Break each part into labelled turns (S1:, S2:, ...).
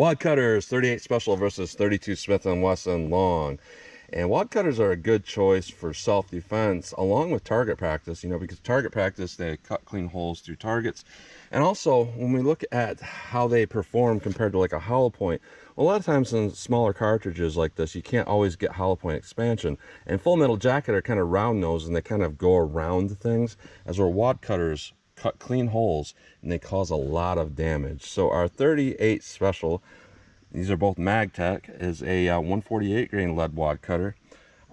S1: Wadcutters 38 Special versus 32 Smith & Wesson Long. And Wadcutters are a good choice for self-defense along with target practice, because target practice, they cut clean holes through targets. And also, when we look at how they perform compared to like a hollow point, a lot of times in smaller cartridges like this, you can't always get hollow point expansion. And Full Metal Jacket are kind of round nosed and they kind of go around things, as where Wadcutters cut clean holes and they cause a lot of damage. So our 38 Special, these are both Magtech, is a 148 grain lead wad cutter.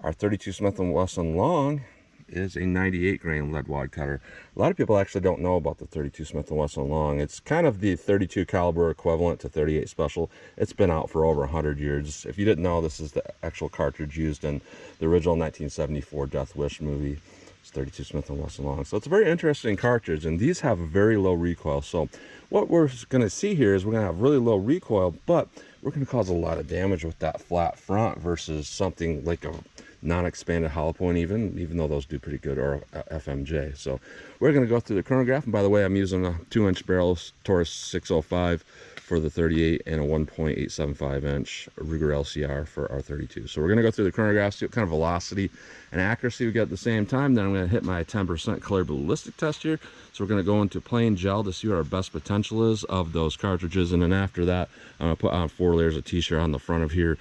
S1: Our 32 Smith & Wesson Long is a 98 grain lead wad cutter. A lot of people actually don't know about the 32 Smith & Wesson Long. It's kind of the 32 caliber equivalent to 38 Special. It's been out for over 100 years. If you didn't know, this is the actual cartridge used in the original 1974 Death Wish movie. It's 32 Smith & Wesson Long. So it's a very interesting cartridge, and these have a very low recoil. So what we're going to see here is we're going to have really low recoil, but we're going to cause a lot of damage with that flat front versus something like a non-expanded hollow point, even though those do pretty good, or a FMJ. So we're going to go through the chronograph. And by the way, I'm using a 2-inch barrel Taurus 605 for the 38 and a 1.875 inch Ruger LCR for our 32. So we're going to go through the chronograph, see what kind of velocity and accuracy we get at the same time. Then I'm going to hit my 10% color ballistic test here. So we're going to go into plain gel to see what our best potential is of those cartridges. And then after that, I'm going to put on 4 layers of t-shirt on the front of here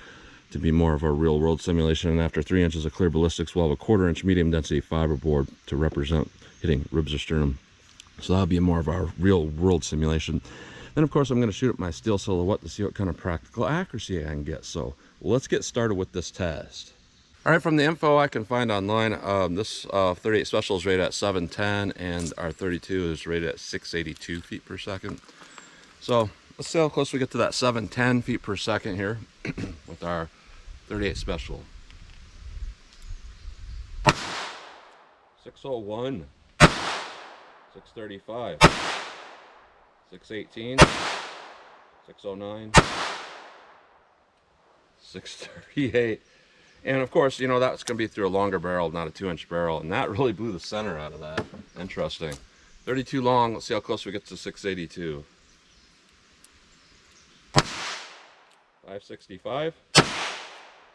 S1: to be more of a real world simulation. And after 3 inches of clear ballistics, we'll have a 1/4 inch medium density fiberboard to represent hitting ribs or sternum. So that'll be more of our real world simulation. Then of course I'm going to shoot up my steel silhouette to see what kind of practical accuracy I can get. So let's get started with this test. All right, from the info I can find online, this 38 Special is rated at 710 and our 32 is rated at 682 feet per second. So let's see how close we get to that 710 feet per second here with our 38 Special. 601, 635, 618, 609, 638. And of course, that's going to be through a longer barrel, not a 2-inch barrel. And that really blew the center out of that. Interesting. 32 long. Let's see how close we get to 682. 565,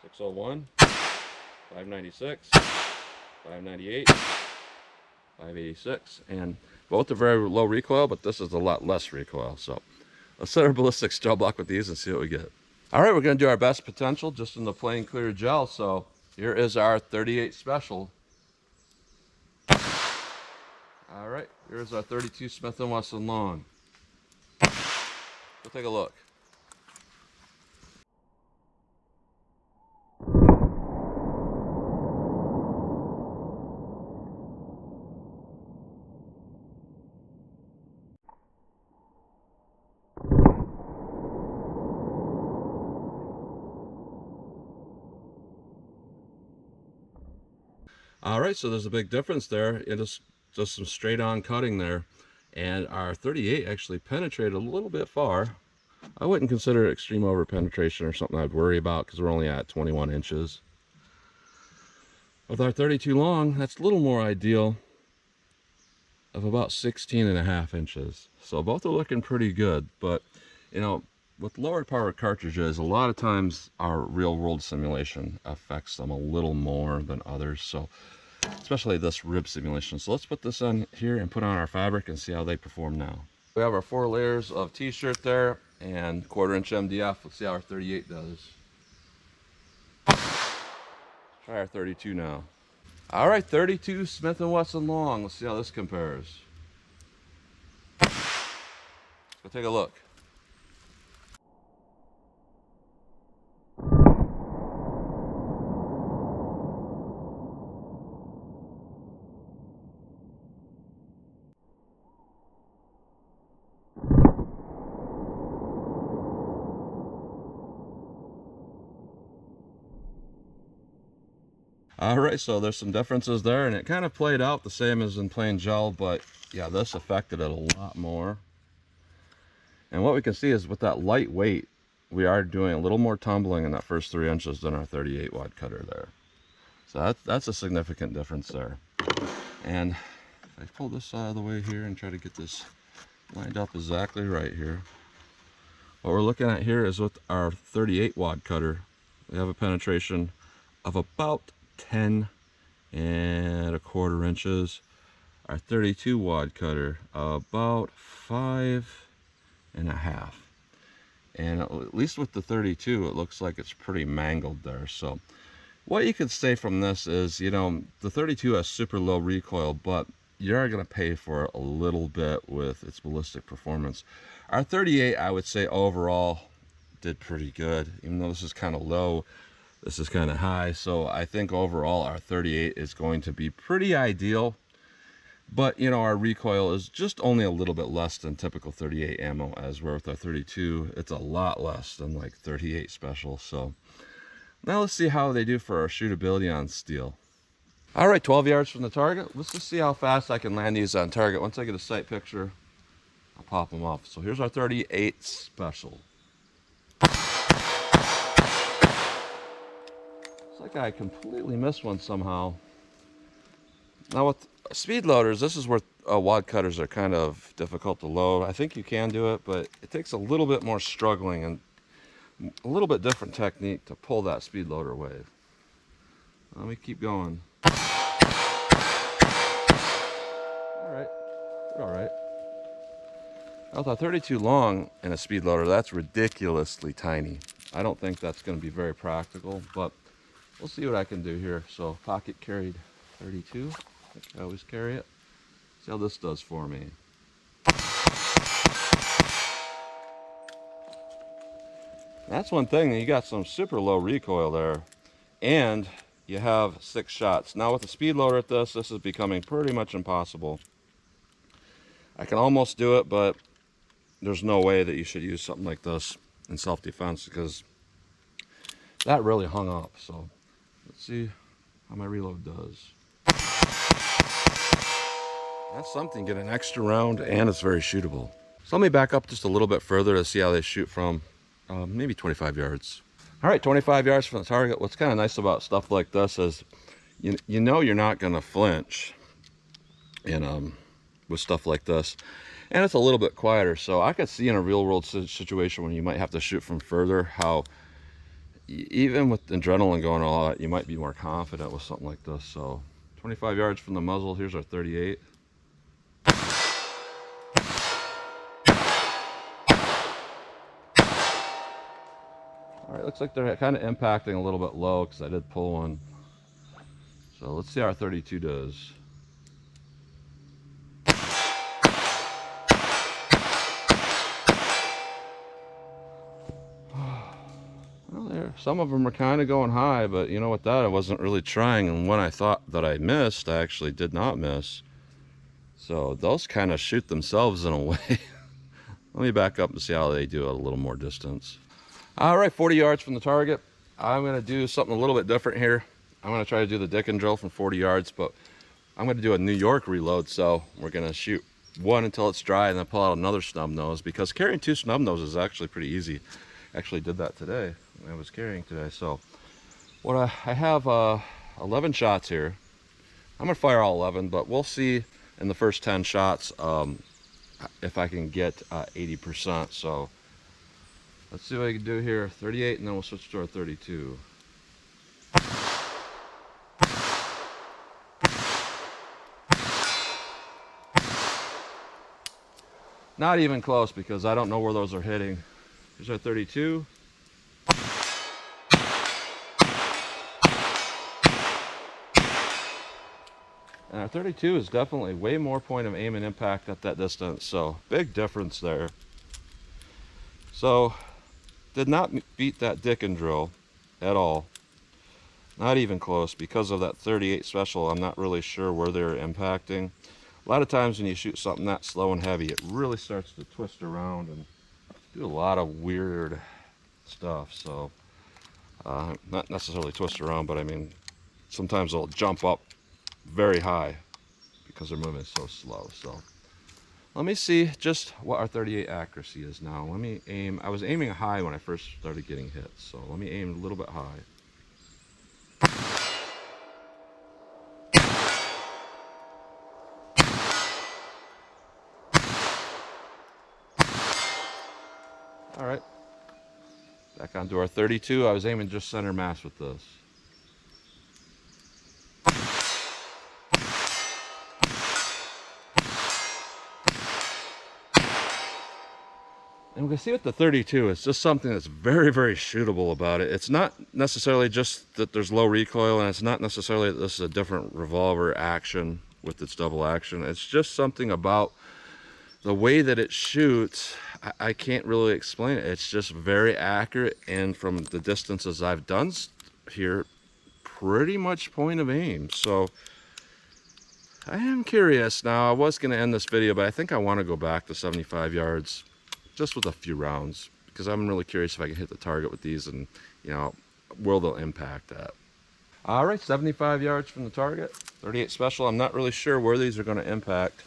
S1: 601, 596, 598, 586. And both are very low recoil, but this is a lot less recoil. So let's set our ballistics gel block with these and see what we get. All right, we're going to do our best potential just in the plain clear gel. So here is our 38 Special. All right, here's our 32 Smith & Wesson Long. We'll take a look. All right, so there's a big difference there. It is just some straight on cutting there. And our 38 actually penetrated a little bit far. I wouldn't consider it extreme over penetration or something I'd worry about because we're only at 21 inches. With our 32 long, that's a little more ideal, of about 16.5 inches. So both are looking pretty good, but with lower power cartridges, a lot of times our real world simulation affects them a little more than others. So especially this rib simulation. So let's put this on here and put on our fabric and see how they perform now. We have our 4 layers of t-shirt there and 1/4 inch MDF. Let's see how our 38 does. Try our 32 now. All right, 32 Smith & Wesson Long. Let's see how this compares. Let's take a look. All right, so there's some differences there, and it kind of played out the same as in plain gel, but yeah, this affected it a lot more. And what we can see is with that light weight, we are doing a little more tumbling in that first 3 inches than our 38 wad cutter there. So that's a significant difference there. And if I pull this out of the way here and try to get this lined up exactly right here, What we're looking at here is with our 38 wad cutter. We have a penetration of about 10.25 inches. Our 32 wad cutter about 5.5. And at least with the 32, it looks like it's pretty mangled there. So what you could say from this is, you know, the 32 has super low recoil, but you are going to pay for it a little bit with its ballistic performance. Our 38, I would say overall did pretty good. Even though this is kind of low, this is kind of high. So I think overall our 38 is going to be pretty ideal. But, you know, our recoil is just only a little bit less than typical 38 ammo, as we're with our 32, it's a lot less than like 38 special. So now let's see how they do for our shootability on steel. All right, 12 yards from the target. Let's just see how fast I can land these on target. Once I get a sight picture, I'll pop them off. So here's our 38 special. It's like I completely missed one somehow. Now with speed loaders, this is where wad cutters are kind of difficult to load. I think you can do it, but it takes a little bit more struggling and a little bit different technique to pull that speed loader wave. Let me keep going. All right. With a 32 long and a speed loader, that's ridiculously tiny. I don't think that's going to be very practical, but we'll see what I can do here. So pocket carried 32. I think I always carry it. See how this does for me. That's one thing, you got some super low recoil there, and you have 6 shots. Now with the speed loader at this is becoming pretty much impossible. I can almost do it, but there's no way that you should use something like this in self-defense because that really hung up. So let's see how my reload does. That's something, get an extra round, and it's very shootable. So let me back up just a little bit further to see how they shoot from maybe 25 yards. All right, 25 yards from the target. What's kind of nice about stuff like this is you know you're not going to flinch in, with stuff like this. And it's a little bit quieter, so I could see in a real world situation when you might have to shoot from further how even with adrenaline going all out, you might be more confident with something like this. So 25 yards from the muzzle, here's our 38. All right, looks like they're kind of impacting a little bit low because I did pull one. So let's see how our 32 does. Well, there, some of them are kind of going high, but you know, with that, I wasn't really trying. And when I thought that I missed, I actually did not miss. So those kind of shoot themselves in a way. Let me back up and see how they do at a little more distance. All right, 40 yards from the target. I'm going to do something a little bit different here. I'm going to try to do the dick and drill from 40 yards, but I'm going to do a New York reload. So we're going to shoot one until it's dry and then pull out another snub nose, because carrying 2 snub noses is actually pretty easy. Actually did that today when I was carrying today. So what I have 11 shots here. I'm going to fire all 11, but we'll see in the first 10 shots if I can get 80%. So let's see what I can do here. 38, and then we'll switch to our 32. Not even close, because I don't know where those are hitting. Here's our 32. And our 32 is definitely way more point of aim and impact at that distance. So big difference there. So did not beat that dick and drill at all. Not even close, because of that 38 special. I'm not really sure where they're impacting. A lot of times when you shoot something that slow and heavy, it really starts to twist around and do a lot of weird stuff. So not necessarily twist around, but I mean sometimes they'll jump up very high because they're moving so slow. So let me see just what our 38 accuracy is now. Let me aim. I was aiming high when I first started getting hits, so let me aim a little bit high. All right, Back onto our 32. I was aiming just center mass with this. And we can see with the 32, it's just something that's very, very shootable about it. It's not necessarily just that there's low recoil, and it's not necessarily that this is a different revolver action with its double action. It's just something about the way that it shoots. I can't really explain it. It's just very accurate, and from the distances I've done here, pretty much point of aim. So I am curious. Now, I was going to end this video, but I think I want to go back to 75 yards just with a few rounds, because I'm really curious if I can hit the target with these, and you know, where they'll impact at. All right, 75 yards from the target, 38 special. I'm not really sure where these are going to impact.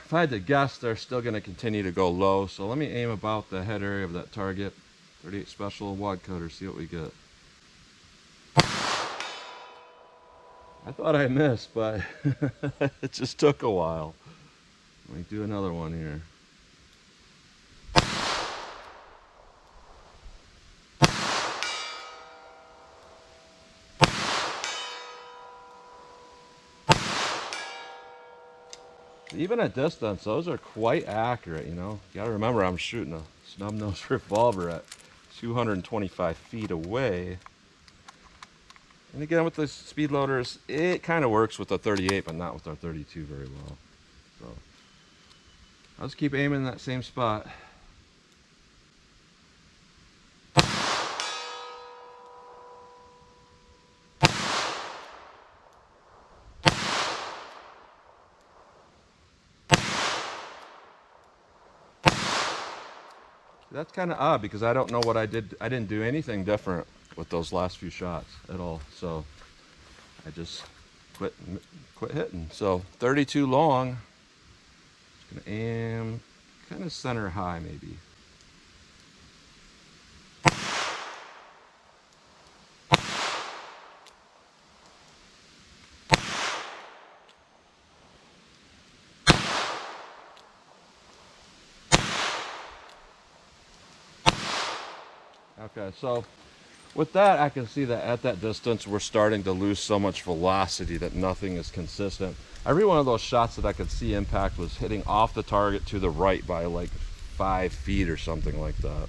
S1: If I had to guess, they're still going to continue to go low, so let me aim about the head area of that target. 38 special Wadcutters, see what we get. I thought I missed, but it just took a while. Let me do another one here. Even at distance, those are quite accurate, you know. You gotta remember, I'm shooting a snub-nosed revolver at 225 feet away. And again, with the speed loaders, it kind of works with the 38, but not with our 32 very well. So I'll just keep aiming in that same spot. That's kind of odd, because I don't know what I did. I didn't do anything different with those last few shots at all. So I just quit hitting. So 32 long. Just gonna aim kind of center high maybe. Okay, so with that, I can see that at that distance, we're starting to lose so much velocity that nothing is consistent. Every one of those shots that I could see impact was hitting off the target to the right by like 5 feet or something like that.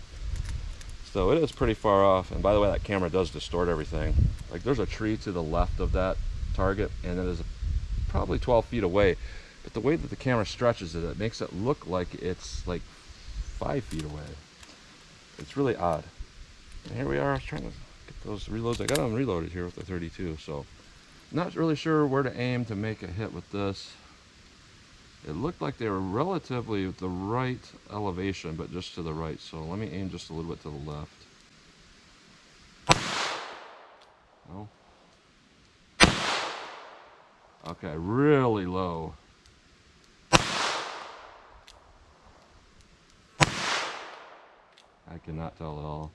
S1: So it is pretty far off. And by the way, that camera does distort everything. Like, there's a tree to the left of that target, and it is probably 12 feet away. But the way that the camera stretches it, it makes it look like it's like 5 feet away. It's really odd. And here we are trying to get those reloads. I got them reloaded here with the 32, so not really sure where to aim to make a hit with this. It looked like they were relatively the right elevation, but just to the right. So let me aim just a little bit to the left. No. Okay, really low. I cannot tell at all.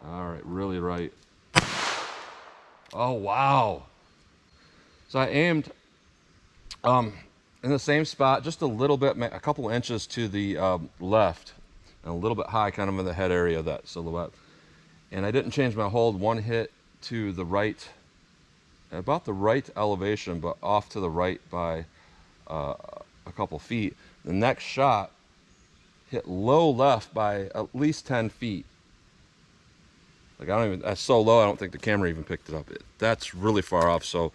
S1: All right, really right. Oh, wow. So I aimed in the same spot, just a little bit, a couple inches to the left, and a little bit high, kind of in the head area of that silhouette. And I didn't change my hold. One hit to the right, about the right elevation, but off to the right by a couple feet. The next shot hit low left by at least 10 feet. Like, I don't even, that's so low, I don't think the camera even picked it up. That's really far off. So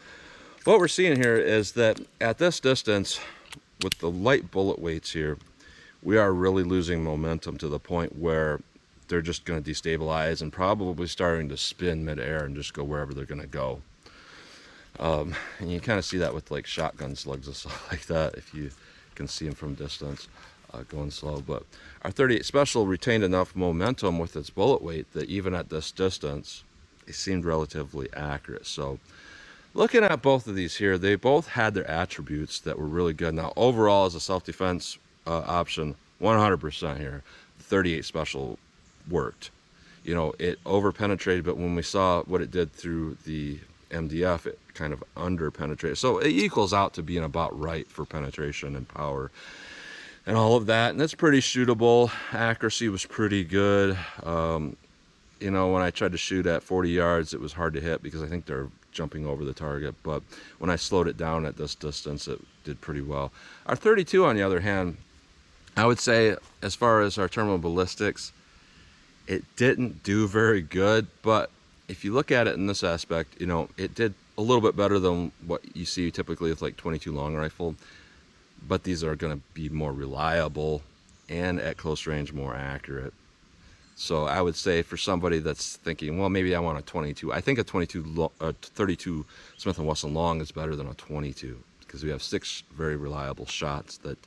S1: what we're seeing here is that at this distance, with the light bullet weights here, we are really losing momentum to the point where they're just going to destabilize and probably starting to spin midair and just go wherever they're going to go. And you kind of see that with like shotgun slugs and stuff like that, if you can see them from distance. Going slow, but our 38 special retained enough momentum with its bullet weight that even at this distance, it seemed relatively accurate. So looking at both of these here, they both had their attributes that were really good. Now, overall, as a self-defense option, 100% here, the 38 special worked. You know, it over-penetrated, but when we saw what it did through the MDF, it kind of under-penetrated. So it equals out to being about right for penetration and power. and all of that, and it's pretty shootable. Accuracy was pretty good. You know, when I tried to shoot at 40 yards, it was hard to hit because I think they're jumping over the target, but when I slowed it down at this distance, it did pretty well. Our 32, on the other hand, I would say, as far as our terminal ballistics, it didn't do very good, but if you look at it in this aspect, you know, it did a little bit better than what you see typically with like 22 long rifle, but these are going to be more reliable and at close range more accurate. So I would say for somebody that's thinking, well, maybe I want a 22, I think a 32 Smith & Wesson long is better than a 22 because we have 6 very reliable shots that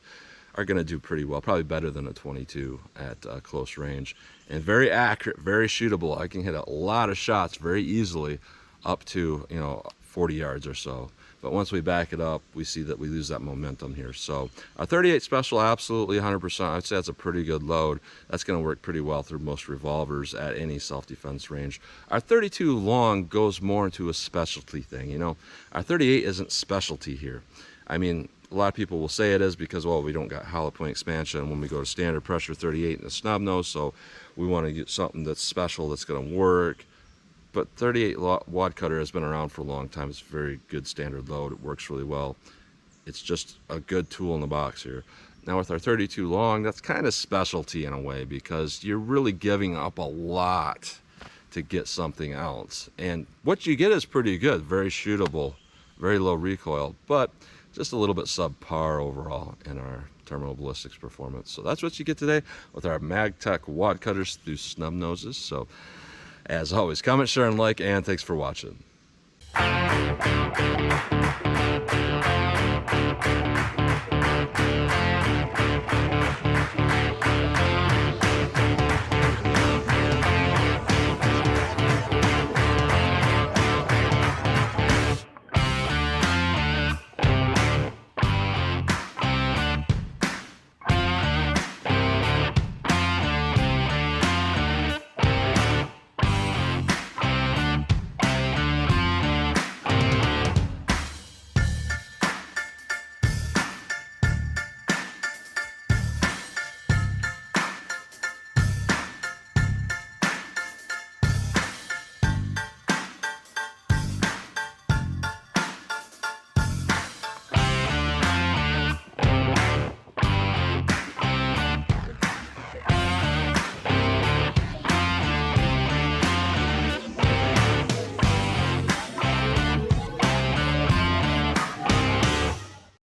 S1: are going to do pretty well, probably better than a 22 at close range, and very accurate, very shootable. I can hit a lot of shots very easily up to, you know, 40 yards or so. But once we back it up, we see that we lose that momentum here. So our 38 Special, absolutely 100%. I'd say that's a pretty good load. That's going to work pretty well through most revolvers at any self-defense range. Our 32 long goes more into a specialty thing. You know, our 38 isn't specialty here. I mean, a lot of people will say it is because, well, we don't got hollow point expansion when we go to standard pressure 38 in the snub nose, so we want to get something that's special that's going to work. But 38 Wadcutter has been around for a long time. It's a very good standard load. It works really well. It's just a good tool in the box here. Now with our 32 long, that's kind of specialty in a way because you're really giving up a lot to get something else. And what you get is pretty good, very shootable, very low recoil, but just a little bit subpar overall in our terminal ballistics performance. So that's what you get today with our Magtech Wadcutters through snub noses. So as always, comment, share, and like, and thanks for watching.